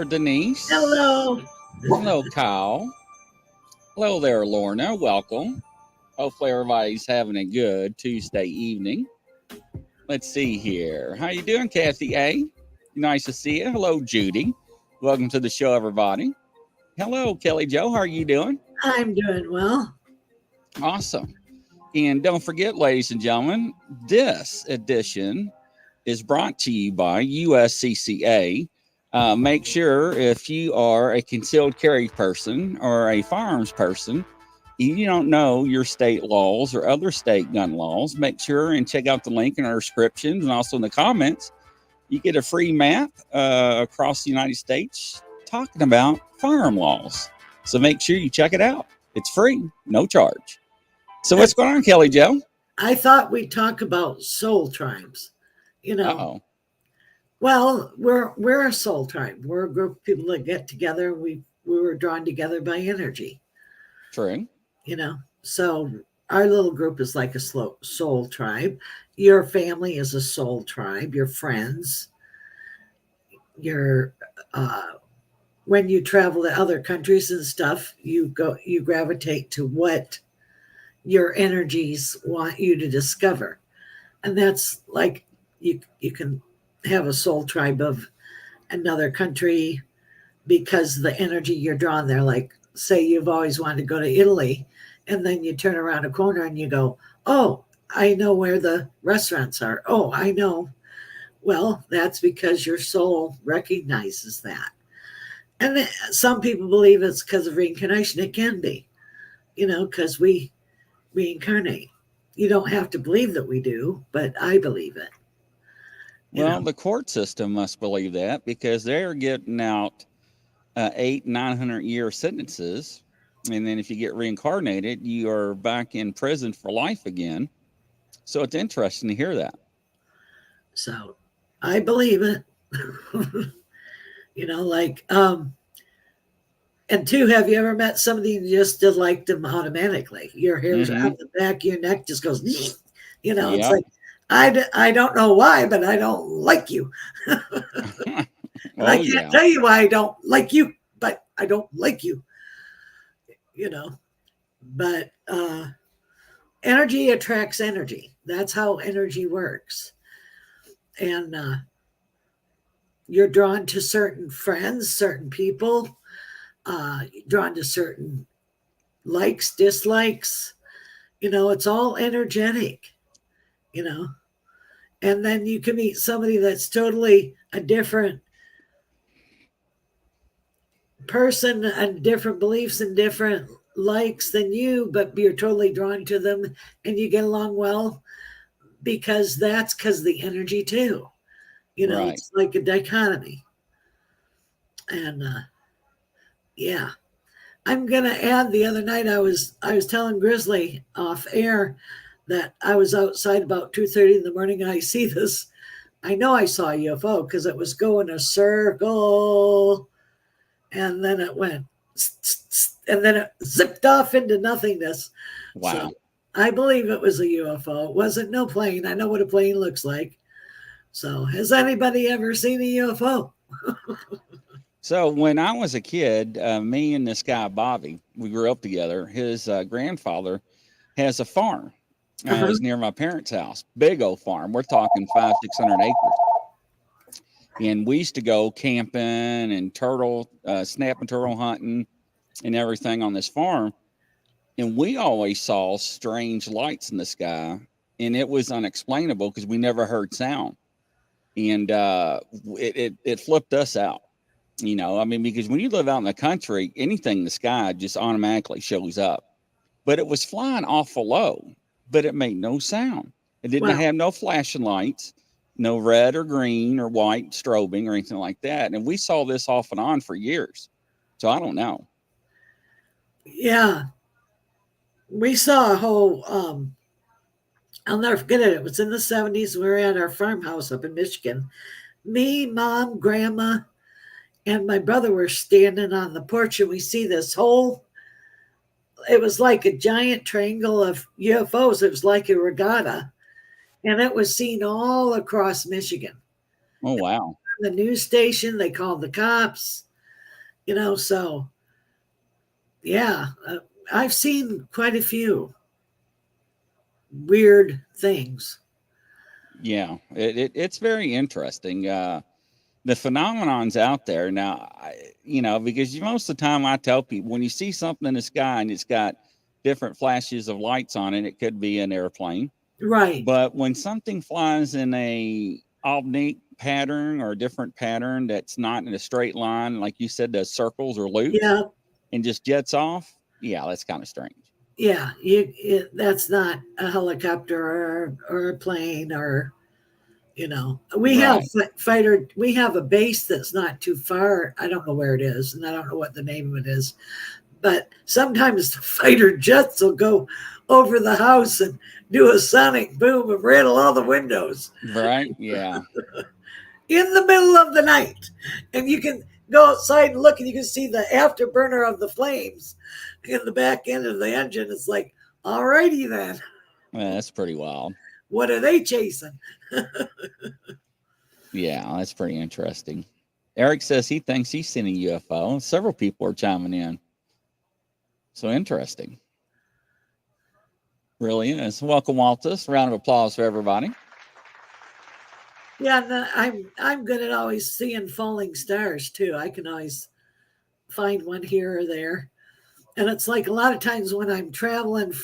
Denise. Hello. Hello, Kyle. Hello there, Lorna. Welcome. Hopefully everybody's having a good Tuesday evening. Let's see here. How you doing, Kathy A? Nice to see you. Hello, Judy. Welcome to the show, everybody. Hello, Kelly Joe. How are you doing? I'm doing well. Awesome. And don't forget, ladies and gentlemen, this edition is brought to you by USCCA. Make sure if you are a concealed carry person or a firearms person, you don't know your state laws or other state gun laws, make sure and check out the link in our descriptions and also in the comments. You get a free map across the United States talking about firearm laws. So make sure you check it out. It's free, no charge. So what's going on, Kelly Joe? I thought we'd talk about soul tribes. Uh-oh. Well, we're a soul tribe. We're a group of people that get together. We were drawn together by energy. True. So our little group is like a soul tribe. Your family is a soul tribe. Your friends. When you travel to other countries and stuff, you gravitate to what your energies want you to discover. And that's like you can have a soul tribe of another country because the energy you're drawn there, like say you've always wanted to go to Italy, and then you turn around a corner and you go, oh, I know where the restaurants are. Oh, I know. Well, that's because your soul recognizes that. And some people believe it's because of reincarnation. It can be, because we reincarnate. You don't have to believe that we do, but I believe it. Well, the court system must believe that because they're getting out 900-year sentences. And then if you get reincarnated, you are back in prison for life again. So it's interesting to hear that. So I believe it. And two, have you ever met somebody you just liked them automatically? Your hair's out the back of your neck just goes, It's like, I don't know why, but I don't like you. I can't tell you why I don't like you, but I don't like you. But energy attracts energy. That's how energy works. And you're drawn to certain friends, certain people, drawn to certain likes, dislikes. It's all energetic, And then you can meet somebody that's totally a different person and different beliefs and different likes than you, but you're totally drawn to them and you get along well because the energy too. Right. It's like a dichotomy. And yeah. I'm gonna add the other night I was telling Grizzly off air that I was outside about 2:30 in the morning and I see this. I know I saw a UFO because it was going a circle and then it went and then it zipped off into nothingness. Wow. So I believe it was a UFO. It wasn't no plane. I know what a plane looks like. So has anybody ever seen a UFO? So when I was a kid, me and this guy, Bobby, we grew up together. His grandfather has a farm. It was near my parents' house. Big old farm. We're talking 500-600 acres. And we used to go camping and snapping turtle hunting and everything on this farm. And we always saw strange lights in the sky. And it was unexplainable because we never heard sound. And it flipped us out. Because when you live out in the country, anything in the sky just automatically shows up. But it was flying awful low, but it made no sound. It didn't have no flashing lights, no red or green or white strobing or anything like that. And we saw this off and on for years. So I don't know. Yeah. We saw a whole, I'll never forget it. It was in the 70s. We were at our farmhouse up in Michigan. Me, Mom, Grandma, and my brother were standing on the porch and we see this whole, it was like a giant triangle of UFOs. It was like a regatta. And it was seen all across Michigan. Oh, wow. The news station, they called the cops. So yeah, I've seen quite a few weird things. Yeah, it's very interesting. The phenomenon's out there now. Because most of the time I tell people when you see something in the sky and it's got different flashes of lights on it, it could be an airplane. Right. But when something flies in a oblique pattern or a different pattern that's not in a straight line, like you said, does circles or loops Yeah. and just jets off, yeah, that's kind of strange. Yeah. That's not a helicopter or a plane or, we have Right. fighter, we have a base that's not too far. I don't know where it is, and I don't know what the name of it is. But sometimes the fighter jets will go over the house and do a sonic boom and rattle all the windows Right. Yeah. in the middle of the night. And you can go outside and look and you can see the afterburner of the flames in the back end of the engine. It's like, all righty then. Yeah, that's pretty wild. What are they chasing? Yeah, that's pretty interesting. Eric says he thinks he's seen a UFO. Several people are chiming in. So interesting. Really is. Welcome, Waltus. Round of applause for everybody. Yeah, I'm good at always seeing falling stars too. I can always find one here or there. And it's like a lot of times when I'm traveling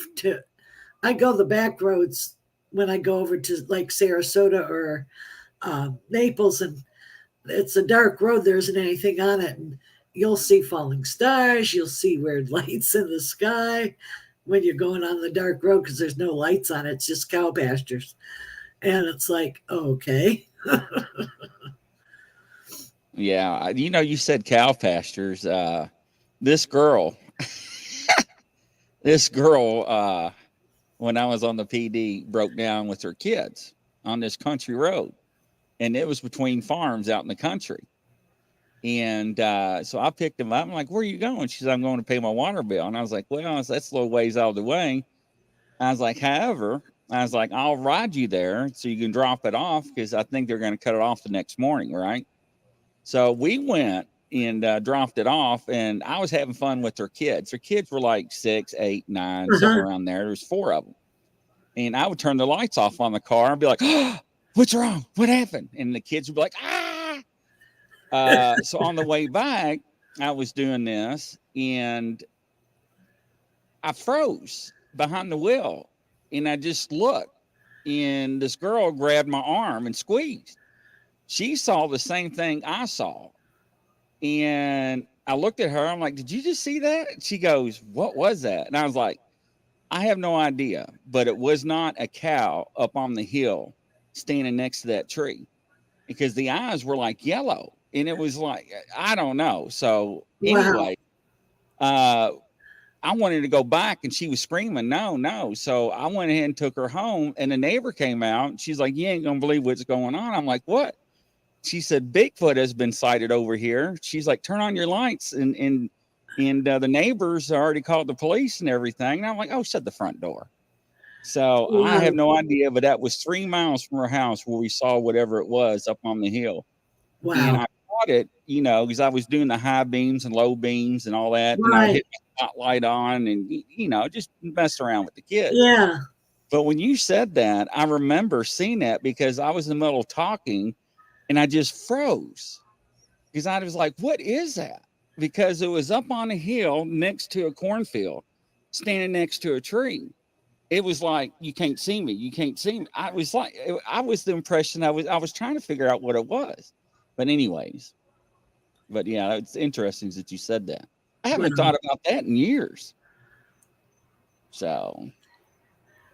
I go the back roads when I go over to like Sarasota or Naples, and it's a dark road. There isn't anything on it. And you'll see falling stars. You'll see weird lights in the sky when you're going on the dark road because there's no lights on it. It's just cow pastures. And it's like, okay. Yeah. You said cow pastures. This girl, when I was on the PD, broke down with her kids on this country road. And it was between farms out in the country. And so I picked him up. I'm like, where are you going? She said, I'm going to pay my water bill. And I was like, well, that's a little ways out of the way. I was like, however, I'll ride you there so you can drop it off because I think they're going to cut it off the next morning, right? So we went and dropped it off, and I was having fun with her kids. Her kids were like 6, 8, 9, somewhere around there. There's 4 of them. And I would turn the lights off on the car and be like, oh, what's wrong? What happened? And the kids would be like, ah. So on the way back, I was doing this, and I froze behind the wheel, and I just looked, and this girl grabbed my arm and squeezed. She saw the same thing I saw, and I looked at her. I'm like, did you just see that? She goes, what was that? And I was like, I have no idea, but it was not a cow up on the hill standing next to that tree because the eyes were like yellow, and it was like, I don't know. So anyway, I wanted to go back, and she was screaming, no, no. So I went ahead and took her home, and the neighbor came out, and she's like, you ain't going to believe what's going on. I'm like, what? She said, Bigfoot has been sighted over here. She's like, turn on your lights. And the neighbors already called the police and everything. And I'm like, oh, shut the front door. So I have no idea, but that was 3 miles from her house where we saw whatever it was up on the hill. Wow. And I caught it, because I was doing the high beams and low beams and all that. Right. And I hit my spotlight on and, just mess around with the kids. Yeah. But when you said that, I remember seeing that because I was in the middle of talking and I just froze because I was like, what is that? Because it was up on a hill next to a cornfield, standing next to a tree. It was like, you can't see me. You can't see me. I was the impression I was trying to figure out what it was. But anyways, yeah, it's interesting that you said that. I haven't thought about that in years. So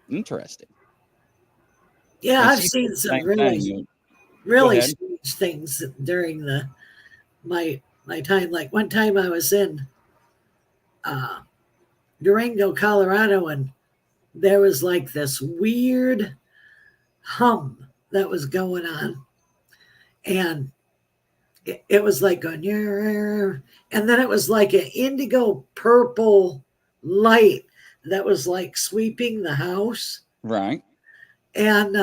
interesting. Yeah, I've seen some really strange things during my time. Like one time I was in Durango, Colorado, and there was like this weird hum that was going on, and it was like going, and then it was like an indigo purple light that was like sweeping the house. Right. And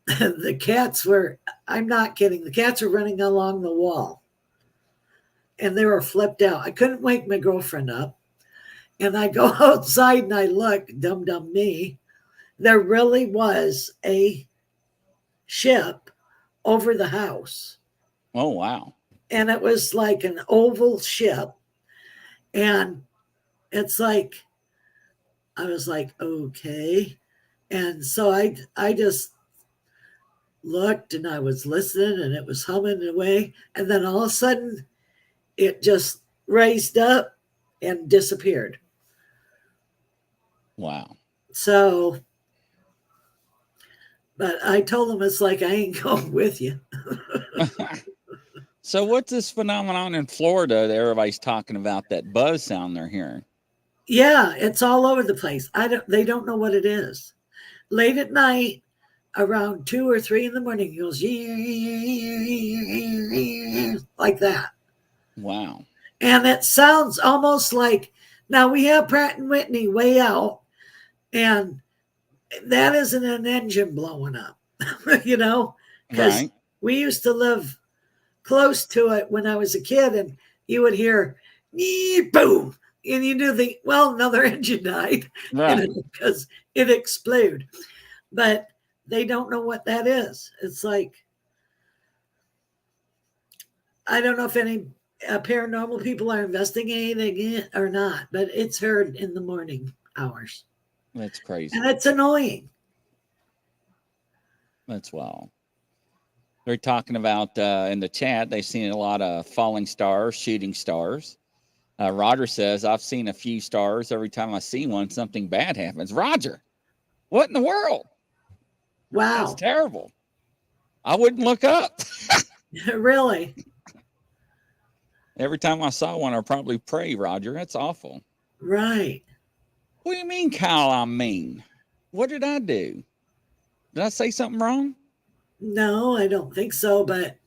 the cats were, I'm not kidding, the cats were running along the wall. and they were flipped out. I couldn't wake my girlfriend up. And I go outside and I look, dumb me. There really was a ship over the house. Oh, wow. And it was like an oval ship. And it's like, I was like, okay. And so I just looked and I was listening and it was humming away. And then all of a sudden it just raised up and disappeared. Wow. So, but I told them it's like, I ain't going with you. So what's this phenomenon in Florida that everybody's talking about, that buzz sound they're hearing? Yeah, it's all over the place. They don't know what it is. Late at night, around 2 or 3 in the morning, he goes like that. Wow. And it sounds almost like, now we have Pratt and Whitney way out, and that isn't an engine blowing up, because Right. we used to live close to it when I was a kid, and you would hear boom, and you knew another engine died, Right. because it exploded. But they don't know what that is. It's like, I don't know if any paranormal people are investigating it or not, but it's heard in the morning hours. That's crazy. And it's annoying. That's wild. They're talking about in the chat, they've seen a lot of falling stars, shooting stars. Roger says, I've seen a few stars. Every time I see one, something bad happens. Roger, what in the world? Wow. That's terrible. I wouldn't look up. Really? Every time I saw one, I'd probably pray, Roger. That's awful. Right. What do you mean, Kyle, I'm mean? What did I do? Did I say something wrong? No, I don't think so. But,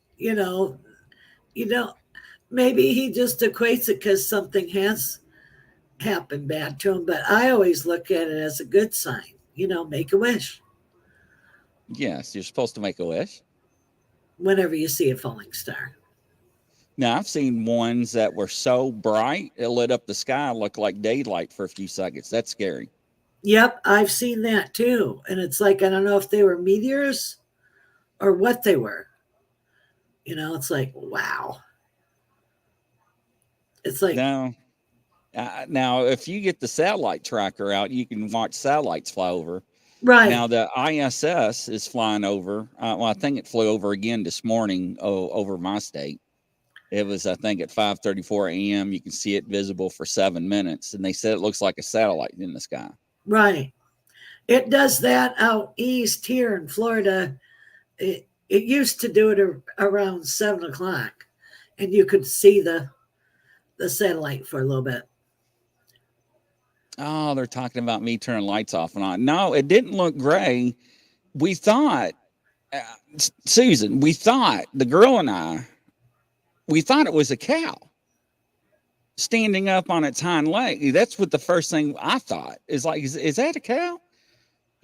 maybe he just equates it because something has happened bad to him. But I always look at it as a good sign. Make a wish. Yes, you're supposed to make a wish. Whenever you see a falling star. Now, I've seen ones that were so bright, it lit up the sky, looked like daylight for a few seconds. That's scary. Yep, I've seen that too. And it's like, I don't know if they were meteors or what they were. It's like, wow. It's like, Now, if you get the satellite tracker out, you can watch satellites fly over. right. Now, the ISS is flying over. I think it flew over again this morning over my state. It was, I think, at 5:34 a.m. You can see it visible for 7 minutes. And they said it looks like a satellite in the sky. Right. It does that out east here in Florida. It used to do it around 7 o'clock, and you could see the satellite for a little bit. Oh, they're talking about me turning lights off and on. No, it didn't look gray. We thought, Susan, the girl and I, we thought it was a cow standing up on its hind leg. That's what the first thing I thought is like, is that a cow?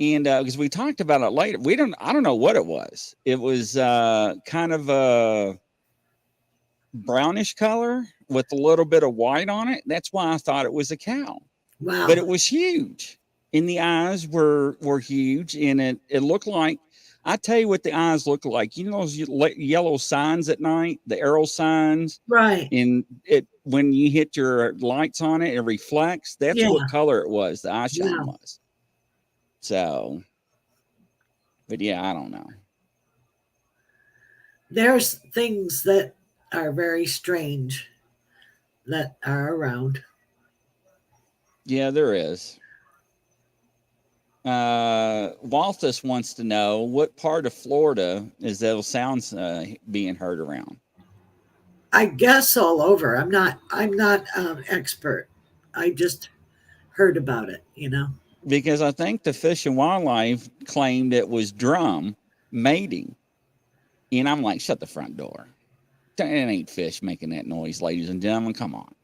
And because we talked about it later, I don't know what it was. It was kind of a brownish color with a little bit of white on it. That's why I thought it was a cow. Wow. But it was huge. And the eyes were huge. And it looked like, I tell you what the eyes look like. Those yellow signs at night, the arrow signs. Right. And when you hit your lights on it, it reflects. That's what color it was. The eye shine was. So, but yeah, I don't know. There's things that are very strange that are around. Yeah, there is. Walthus wants to know what part of Florida is those sounds being heard around. I guess all over. I'm not expert. I just heard about it, Because I think the Fish and Wildlife claimed it was drum mating. And I'm like, shut the front door. It ain't fish making that noise, ladies and gentlemen. Come on.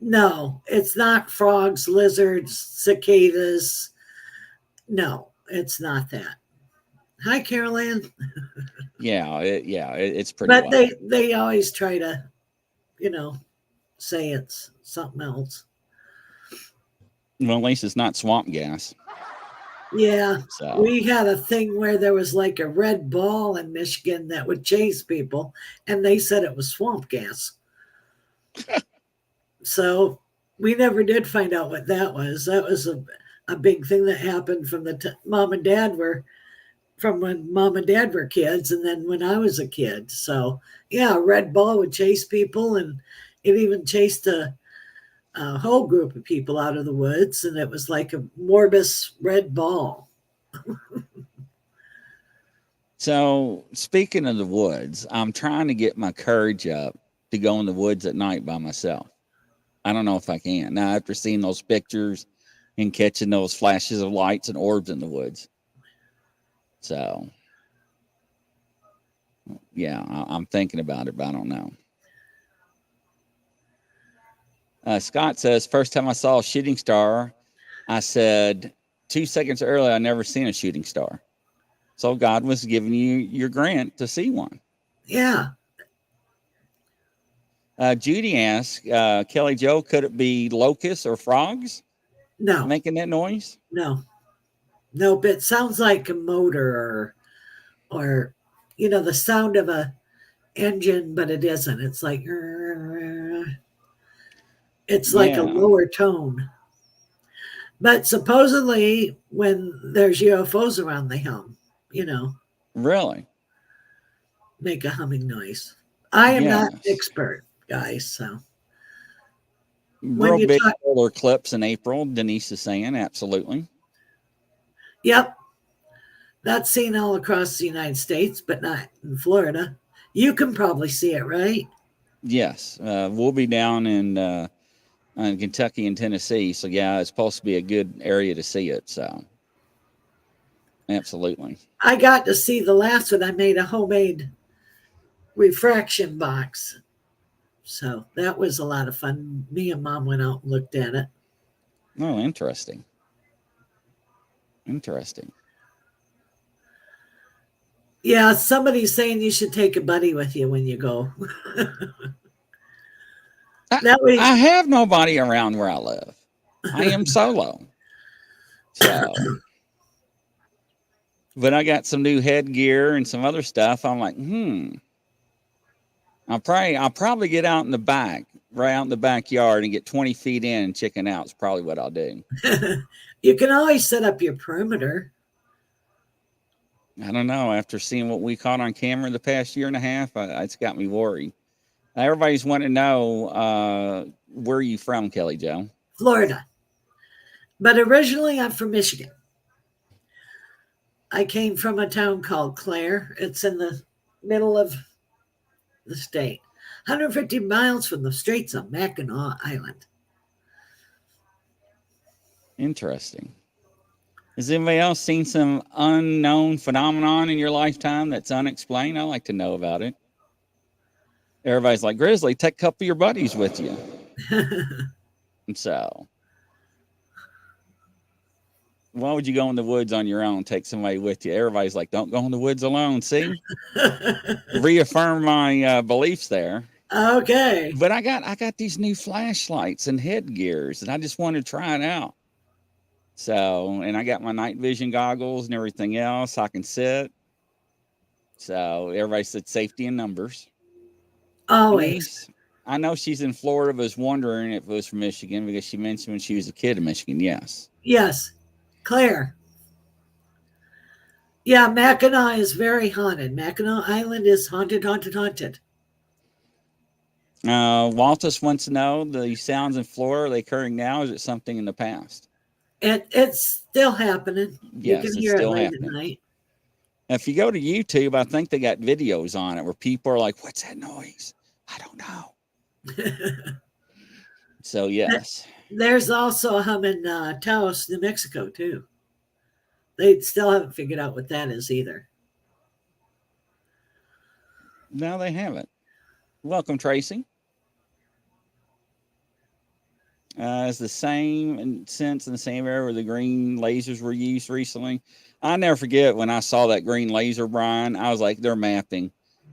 No, it's not frogs, lizards, cicadas. No, it's not that. Hi, Carolyn. Yeah, it's pretty But wild. they always try to, say it's something else. Well, at least it's not swamp gas. Yeah, So we had a thing where there was like a red ball in Michigan that would chase people, and they said it was swamp gas. So we never did find out what that was. That was a big thing that happened from mom and dad were from when mom and dad were kids, and then when I was a kid. So yeah, a red ball would chase people, and it even chased a whole group of people out of the woods, and it was like a morbus red ball. So, speaking of the woods, I'm trying to get my courage up to go in the woods at night by myself. I don't know if I can. Now, after seeing those pictures and catching those flashes of lights and orbs in the woods. So, yeah, I'm thinking about it, but I don't know. Scott says, first time I saw a shooting star, I said 2 seconds earlier, I never seen a shooting star. So God was giving you your grant to see one. Yeah. Judy asks, Kelly Joe, could it be locusts or frogs? No. Making that noise? No. Nope. It sounds like a motor or the sound of a engine, but it isn't. It's like like a lower tone. But supposedly when there's UFOs around, they hum, Really? make a humming noise. I am not an expert, guys, so. Real big solar eclipse in April, Denise is saying, absolutely. Yep. That's seen all across the United States, but not in Florida. You can probably see it, right? Yes. We'll be down in Kentucky and Tennessee. So, yeah, it's supposed to be a good area to see it. So, absolutely. I got to see the last one. I made a homemade refraction box. So that was a lot of fun. Me and Mom went out and looked at it. Oh, interesting. Interesting. Yeah, somebody's saying you should take a buddy with you when you go. I have nobody around where I live. I am solo. So, but I got some new headgear and some other stuff. I'm like, I'll probably get out in the back, right out in the backyard, and get 20 feet in and chicken out. Is probably what I'll do. You can always set up your perimeter. I don't know. After seeing what we caught on camera the past year and a half, it's got me worried. Everybody's wanting to know where are you from, Kelly Joe? Florida. But originally, I'm from Michigan. I came from a town called Clare. It's in the middle of the state, 150 miles from the Straits of Mackinac Island. Interesting. Has anybody else seen some unknown phenomenon in your lifetime that's unexplained? I'd like to know about it. Everybody's like, Grizzly, take a couple of your buddies with you. And so, why would you go in the woods on your own? Take somebody with you. Everybody's like, don't go in the woods alone. See? Reaffirm my beliefs there. Okay. But I got these new flashlights and headgears, and I just wanted to try it out. So, and I got my night vision goggles and everything else. I can sit. So everybody said safety in numbers. Always. I know she's in Florida, but was wondering if it was from Michigan because she mentioned when she was a kid in Michigan. Yes. Yes. Claire. Yeah, Mackinac is very haunted. Mackinac Island is haunted. Waltus wants to know, the sounds in Florida, are they occurring now? Or is it something in the past? It's still happening. Yes, you can hear it late at night. If you go to YouTube, I think they got videos on it where people are like, what's that noise? I don't know. So, yes. There's also a hum in Taos, New Mexico, too. They still haven't figured out what that is either. No, they haven't. Welcome, Tracy. It's the same sense in the same area where the green lasers were used recently. I never forget when I saw that green laser, Brian. I was like, they're mapping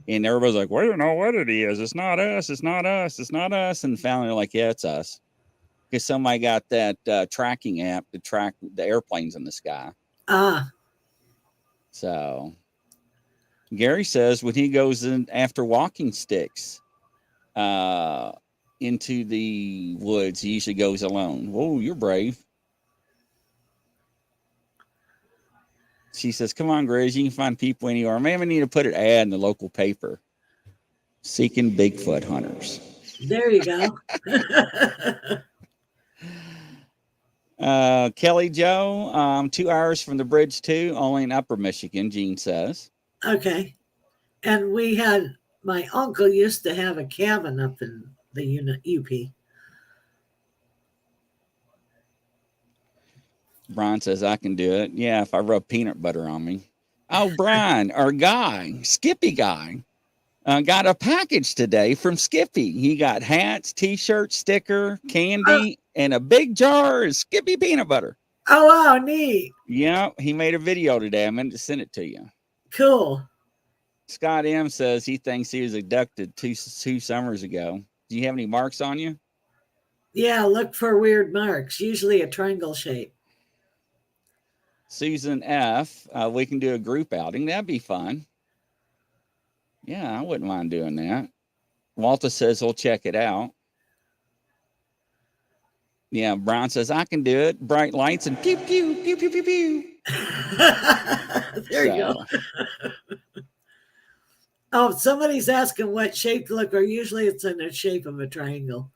And everybody's like, we don't know what it is. It's not us. It's not us. It's not us. And finally, they're like, yeah, it's us. Because somebody got that tracking app to track the airplanes in the sky. Ah. So Gary says when he goes in after walking sticks into the woods, he usually goes alone. Whoa, you're brave. She says, come on, Grizz, you can find people anywhere. Maybe I need to put an ad in the local paper. Seeking Bigfoot hunters. There you go. Kelly Joe, 2 hours from the bridge too, only in Upper Michigan, Gene says. Okay. And we had, my uncle used to have a cabin up in the UP. Brian says, I can do it. Yeah, if I rub peanut butter on me. Oh, Brian, our guy, Skippy guy, got a package today from Skippy. He got hats, T-shirts, sticker, candy, and a big jar of Skippy peanut butter. Oh, wow, neat. Yeah, he made a video today. I meant to send it to you. Cool. Scott M says he thinks he was abducted two summers ago. Do you have any marks on you? Yeah, look for weird marks, usually a triangle shape. Susan F, we can do a group outing. That'd be fun. Yeah, I wouldn't mind doing that. Walter says he'll check it out. Yeah, Brian says I can do it. Bright lights and pew, pew, pew, pew, pew, pew. There you go. Oh, somebody's asking what shape to look, or usually it's in the shape of a triangle.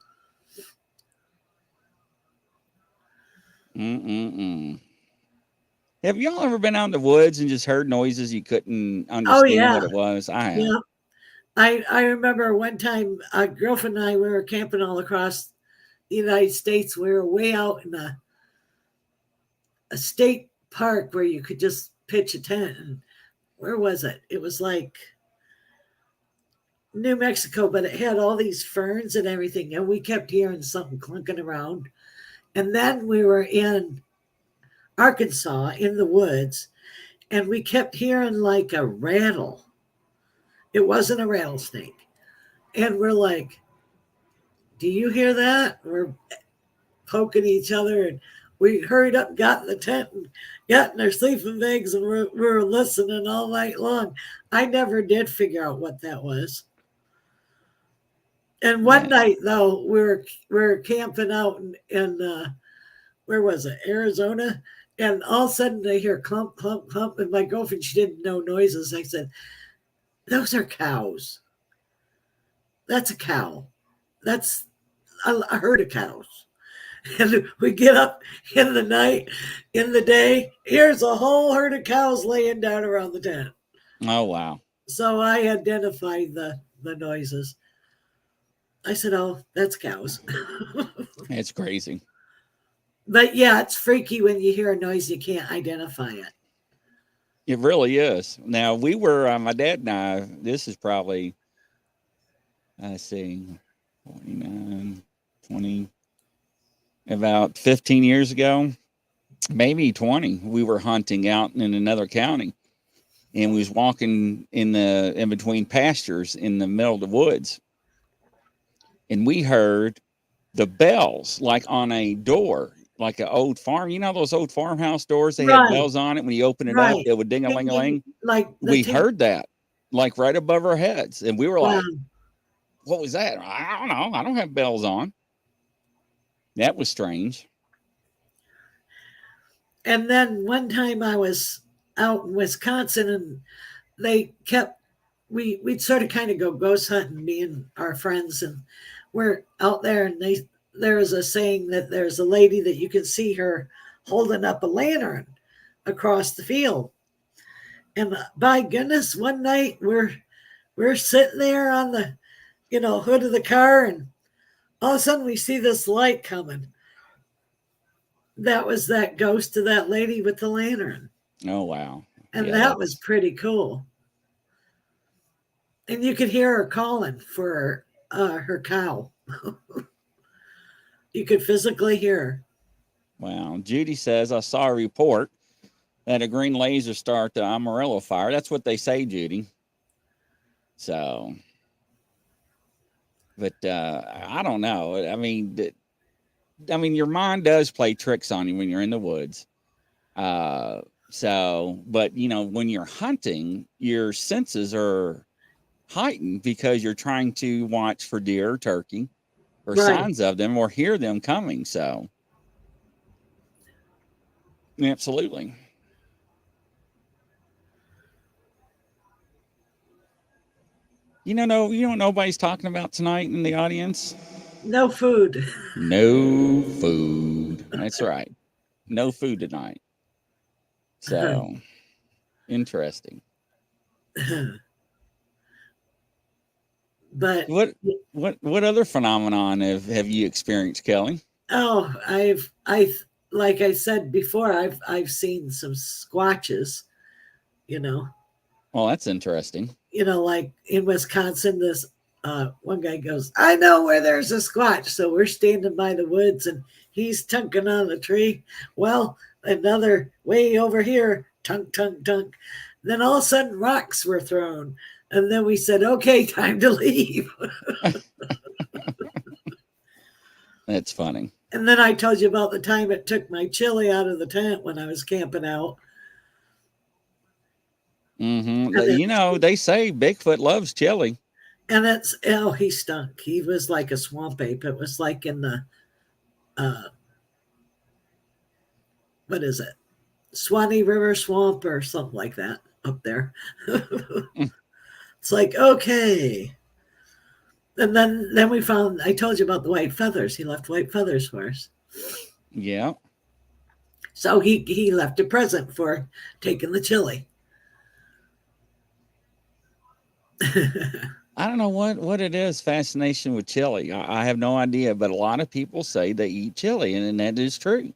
Have y'all ever been out in the woods and just heard noises you couldn't understand what it was? I have. Yeah. I remember one time a girlfriend and I, we were camping all across the United States. We were way out in a state park where you could just pitch a tent. And where was it? It was like New Mexico, but it had all these ferns and everything. And we kept hearing something clunking around. And then we were in Arkansas in the woods, and we kept hearing like a rattle. It wasn't a rattlesnake. And we're like, do you hear that? We're poking each other, and we hurried up, got in the tent, and got in our sleeping bags, and we were listening all night long. I never did figure out what that was. And one night, though, we were camping out in where was it? Arizona. And all of a sudden I hear clump, clump, clump. And my girlfriend, she didn't know noises. I said, those are cows. That's a cow. That's a herd of cows. And we get up in the night, in the day, here's a whole herd of cows laying down around the tent. Oh, wow. So I identified the noises. I said, oh, that's cows. It's crazy. But yeah, it's freaky when you hear a noise, you can't identify it. It really is. Now, we were, my dad and I, this is probably, I see, 49, 20, about 15 years ago, maybe 20, we were hunting out in another county. And we was walking in between pastures in the middle of the woods. And we heard the bells like on a door, like an old farm. You know those old farmhouse doors? They had bells on it. When you open it up, it would ding-a-ling-a-ling. Like we heard that, like right above our heads. And we were like, what was that? I don't know. I don't have bells on. That was strange. And then one time I was out in Wisconsin, and they kept, we'd sort of kind of go ghost hunting, me and our friends, and we're out there, and there is a saying that there's a lady that you can see her holding up a lantern across the field. And by goodness, one night we're sitting there on the hood of the car, and all of a sudden we see this light coming. That was that ghost of that lady with the lantern. Oh, wow. And that was pretty cool. And you could hear her calling for her cow. You could physically hear her. Wow. Judy says, I saw a report that a green laser started the Amarillo fire. That's what they say, Judy. So, but I don't know. I mean, your mind does play tricks on you when you're in the woods. But when you're hunting, your senses are heightened because you're trying to watch for deer or turkey or Right. signs of them or hear them coming. So, absolutely. Nobody's talking about tonight in the audience? No food. No food. That's right. No food tonight. So, interesting. But What other phenomenon have you experienced, Kelly? oh, like I said before, I've seen some squatches, you know. Well, that's interesting. Like in Wisconsin, this one guy goes, I know where there's a squatch. So we're standing by the woods and he's tunking on the tree. Well, another way over here, tunk, tunk, tunk. Then all of a sudden rocks were thrown. And then we said, okay, time to leave. That's funny. And then I told you about the time it took my chili out of the tent when I was camping out. Mm-hmm. They say Bigfoot loves chili. And he stunk. He was like a swamp ape. It was like in the, what is it? Swanee River Swamp or something like that up there. It's like, okay. And then we found, I told you about the white feathers. He left white feathers for us. Yeah. So he left a present for taking the chili. I don't know what it is, fascination with chili. I have no idea, but a lot of people say they eat chili, and that is true.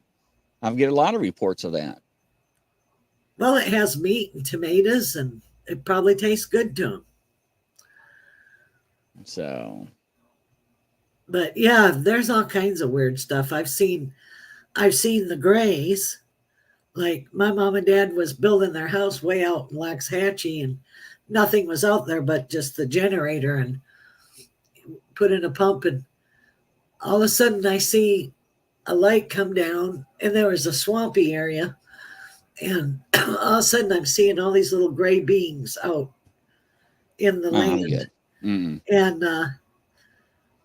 I get a lot of reports of that. Well, it has meat and tomatoes, and it probably tastes good to them. So, but yeah, there's all kinds of weird stuff. I've seen the grays. Like my mom and dad was building their house way out in Waxahachie, and nothing was out there but just the generator, and put in a pump, and all of a sudden I see a light come down, and there was a swampy area, and all of a sudden I'm seeing all these little gray beings out in the land. And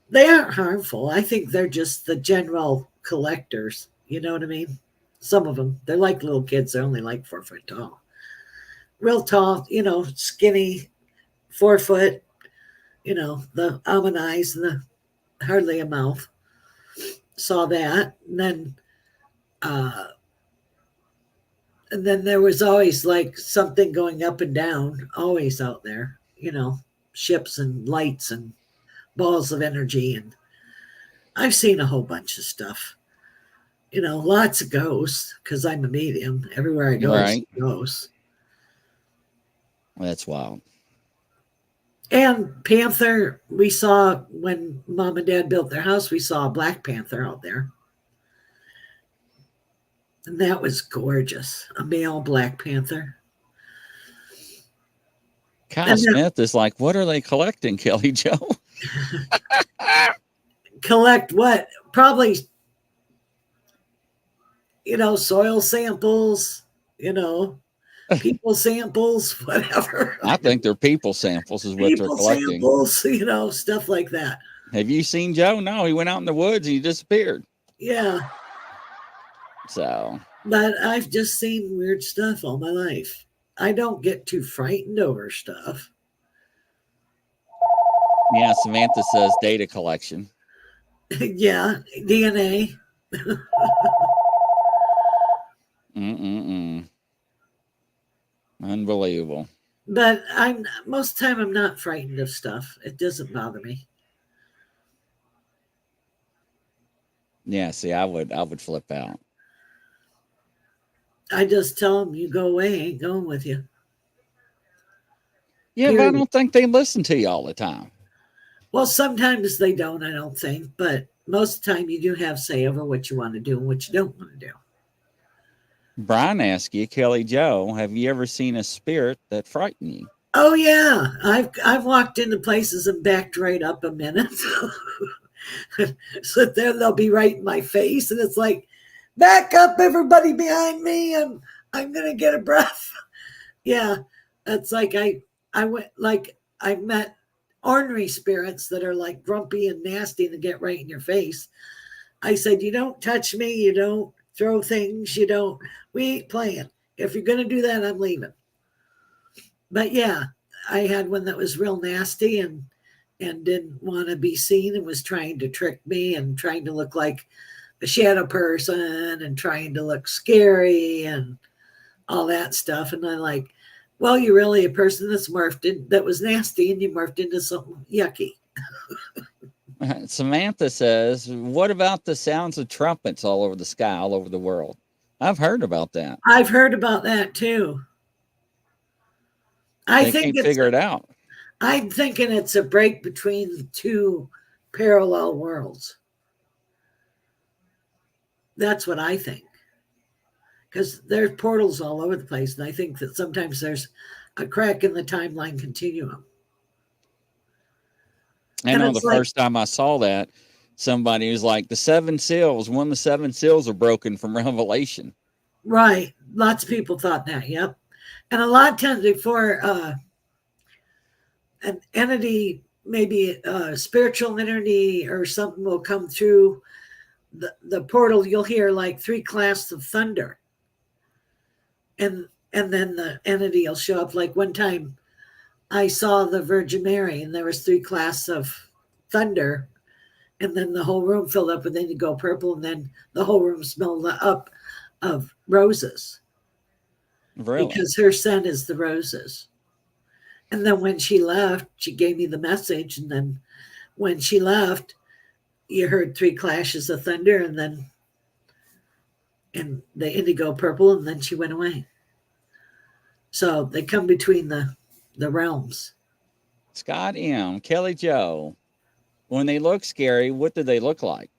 they aren't harmful. I think they're just the general collectors. You know what I mean? Some of them, they're like little kids. They're only like 4 foot tall. Real tall, skinny, 4 foot, the almond eyes and the hardly a mouth. Saw that. And then there was always like something going up and down, always out there, ships and lights and balls of energy. And I've seen a whole bunch of stuff, lots of ghosts, because I'm a medium. Everywhere I go, I see ghosts. That's wild. And panther, we saw when mom and dad built their house, we saw a black panther out there. And that was gorgeous. A male black panther. Kyle Smith is like, what are they collecting, Kelly Joe? Collect what? Probably, soil samples, people samples, whatever. I think they're people samples is what they're collecting. Samples, stuff like that. Have you seen Joe? No, he went out in the woods and he disappeared. Yeah. So. But I've just seen weird stuff all my life. I don't get too frightened over stuff. Yeah, Samantha says data collection. Yeah, DNA. Unbelievable. But most of the time I'm not frightened of stuff. It doesn't bother me. Yeah, see, I would flip out. I just tell them, you go away, I ain't going with you. Yeah, but I don't think they listen to you all the time. Well, sometimes they don't, I don't think. But most of the time you do have say over what you want to do and what you don't want to do. Brian asked you, Kelly Joe, have you ever seen a spirit that frightened you? Oh yeah, I've walked into places and backed right up a minute. So then they'll be right in my face, and it's like, back up, everybody behind me. I'm gonna get a breath. Yeah, it's like I went like I met ornery spirits that are like grumpy and nasty and get right in your face. I said, you don't touch me, you don't throw things, you don't. We ain't playing. If you're gonna do that, I'm leaving. But yeah, I had one that was real nasty and didn't want to be seen and was trying to trick me and trying to look like a shadow person and trying to look scary and all that stuff. And I'm like, well, you're really a person that's that was nasty and you morphed into something yucky. Samantha says, what about the sounds of trumpets all over the sky, all over the world? I've heard about that. I've heard about that too. They can't figure it out. I'm thinking it's a break between two parallel worlds. That's what I think. Because there's portals all over the place. And I think that sometimes there's a crack in the timeline continuum. I know the first time I saw that, somebody was like, the seven seals, one of the seven seals are broken from Revelation. Right. Lots of people thought that. Yep. And a lot of times before an entity, maybe a spiritual entity or something will come through the portal, you'll hear like 3 clasts of thunder. And then the entity will show up. Like one time I saw the Virgin Mary and there was 3 clasts of thunder, and then the whole room filled up with indigo purple, and then the whole room smelled up of roses. Really? Because her scent is the roses. And then when she left, she gave me the message, and then when she left, you heard 3 clashes of thunder and then and the indigo purple, and then she went away. So they come between the realms. Scott M. Kelly Joe, when they look scary, what do they look like?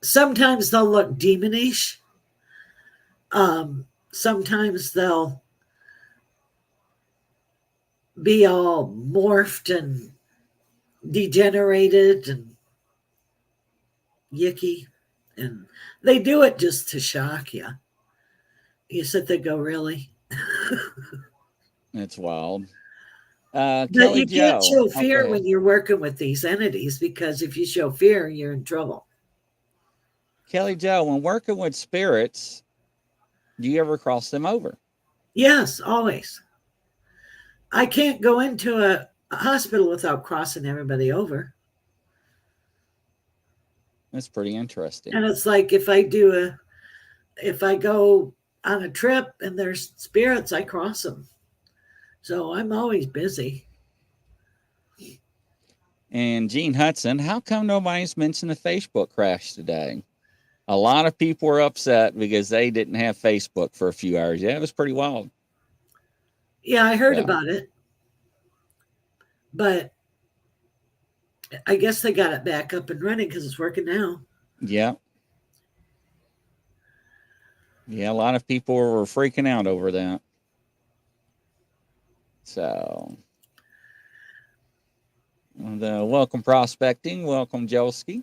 Sometimes they'll look demonish. Sometimes they'll be all morphed and degenerated and yicky. And they do it just to shock you. You sit there, go, really? It's wild. But Kelly you can't show Joe. fear when you're working with these entities, because if you show fear, you're in trouble. Kelly Joe, when working with spirits, do you ever cross them over? Yes, always. I can't go into a hospital without crossing everybody over. That's pretty interesting. And it's like if I go on a trip and there's spirits, I cross them. So I'm always busy. And Gene Hudson, how come nobody's mentioned the Facebook crash today? A lot of people were upset because they didn't have Facebook for a few hours. Yeah, it was pretty wild. Yeah, I heard about it. But I guess they got it back up and running because it's working now. Yeah. Yeah, a lot of people were freaking out over that. So, welcome prospecting. Welcome, Jolski.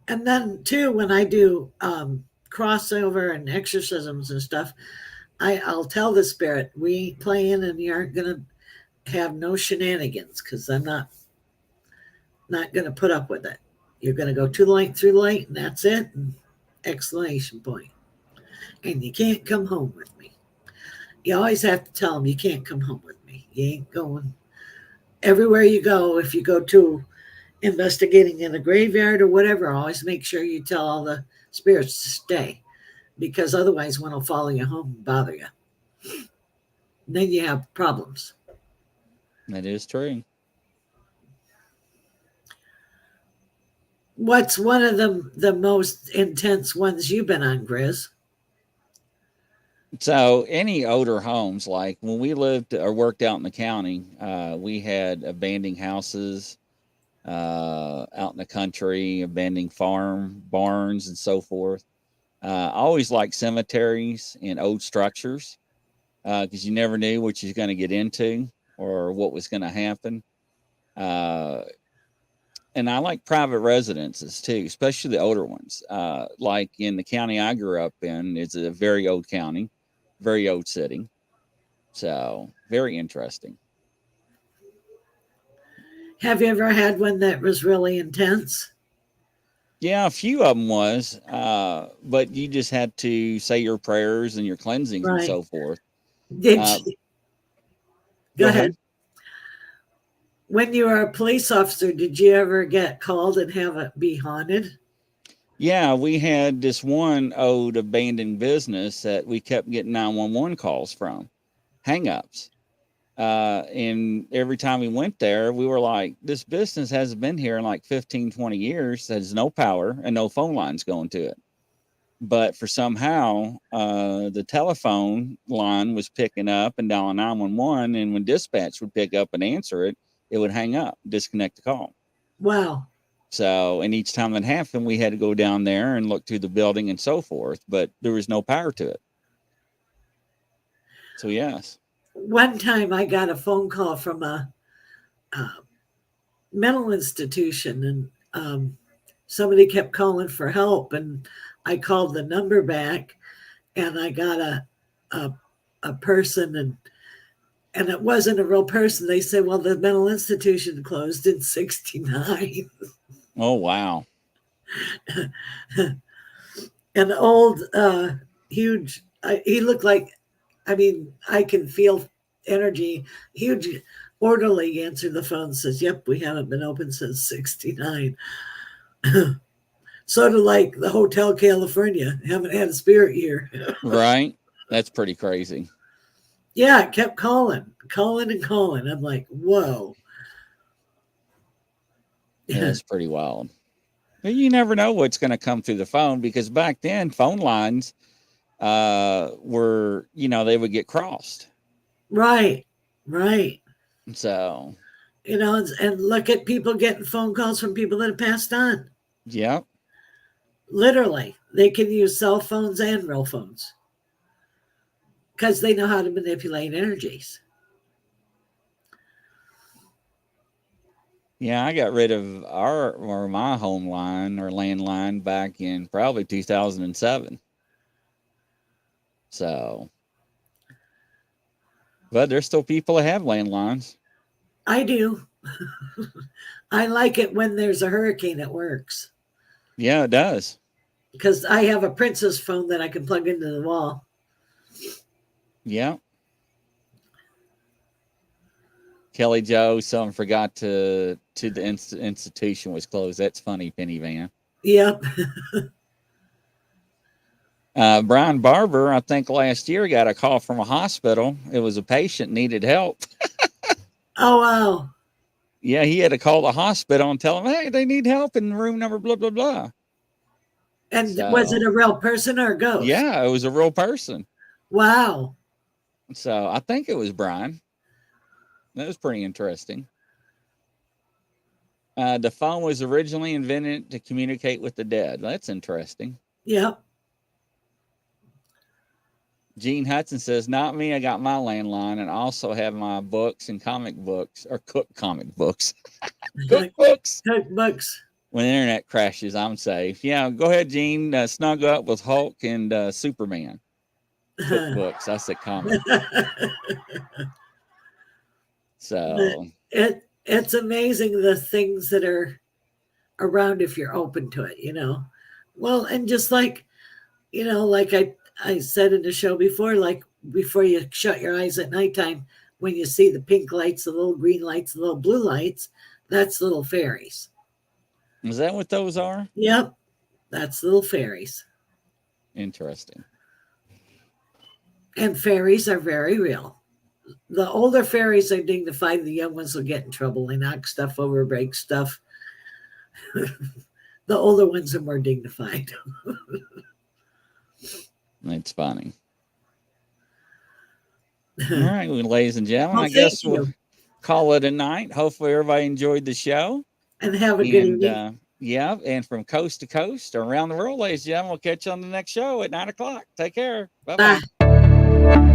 And then, too, when I do crossover and exorcisms and stuff, I'll tell the spirit, we ain't playing and you aren't going to have no shenanigans, because I'm not going to put up with it. You're going to go to the light, through the light, and that's it. And exclamation point. And you can't come home with me. You always have to tell them you can't come home with me. You ain't going. Everywhere you go, if you go to investigating in a graveyard or whatever, always make sure you tell all the spirits to stay, because otherwise one will follow you home and bother you. And then you have problems. That is true. What's one of the most intense ones you've been on, Grizz? So any older homes, like when we lived or worked out in the county, we had abandoned houses out in the country, abandoned farm barns and so forth. I always like cemeteries and old structures. because you never knew what you was going to get into or what was going to happen. And I like private residences too, especially the older ones. Like in the county I grew up in, it's a very old county, very old city. So very interesting. Have you ever had one that was really intense? Yeah, a few of them was, but you just had to say your prayers and your cleansings and Right. so forth. Did Uh, you, go go ahead. ahead. When you were a police officer, did you ever get called and have it be haunted? Yeah, we had this one old abandoned business that we kept getting 911 calls from, hang-ups. And every time we went there, we were like, this business hasn't been here in like 15, 20 years. There's no power and no phone lines going to it. But for somehow, the telephone line was picking up and dialing 911. And when dispatch would pick up and answer it, it would hang up, disconnect the call. Wow. So, and each time that happened, we had to go down there and look through the building and so forth, but there was no power to it. So, yes. One time I got a phone call from a mental institution, and somebody kept calling for help, and I called the number back, and I got a person, and it wasn't a real person. They said, well, the mental institution closed in 69. Oh, wow. An old, huge, he looked like, I mean, I can feel energy. Huge orderly answered the phone and says, yep, we haven't been open since 69. Sort of like the Hotel California, haven't had a spirit year. Right. That's pretty crazy. Yeah, it kept calling and calling. I'm like, whoa. Yeah, that's pretty wild. But you never know what's going to come through the phone, because back then phone lines were, they would get crossed. Right. So, and look at people getting phone calls from people that have passed on. yeah. Literally, they can use cell phones and real phones because they know how to manipulate energies. Yeah, I got rid of my home line or landline back in probably 2007. So, but there's still people that have landlines. I do. I like it when there's a hurricane, it works. Yeah, it does. Because I have a Princess phone that I can plug into the wall. Yeah. Kelly Joe, someone forgot the institution was closed. That's funny, Penny Van. Yep. Brian Barber, I think last year, got a call from a hospital. It was a patient needed help. Oh, wow. Yeah, he had to call the hospital and tell them, hey, they need help in room number blah, blah, blah. And was it a real person or a ghost? Yeah, it was a real person. Wow. So I think it was Brian. That was pretty interesting. The phone was originally invented to communicate with the dead. That's interesting. Yep. Gene Hudson says, not me. I got my landline and also have my books and comic books, or comic books. Cookbooks. Cookbooks. When the internet crashes, I'm safe. Yeah, go ahead, Gene. Snuggle up with Hulk and Superman. Cookbooks. I said comic. So it's amazing the things that are around if you're open to it, Well, and just like, like I said in the show before, like before you shut your eyes at nighttime, when you see the pink lights, the little green lights, the little blue lights, that's little fairies. Is that what those are? Yep. That's little fairies. Interesting. And fairies are very real. The older fairies are dignified. The young ones will get in trouble. They knock stuff over, break stuff. The older ones are more dignified. That's funny. All right, well, ladies and gentlemen, Well, I guess we'll call it a night. Hopefully everybody enjoyed the show. And have a good evening. Yeah, and from coast to coast, around the world, ladies and gentlemen, we'll catch you on the next show at 9:00. Take care. Bye-bye. Bye.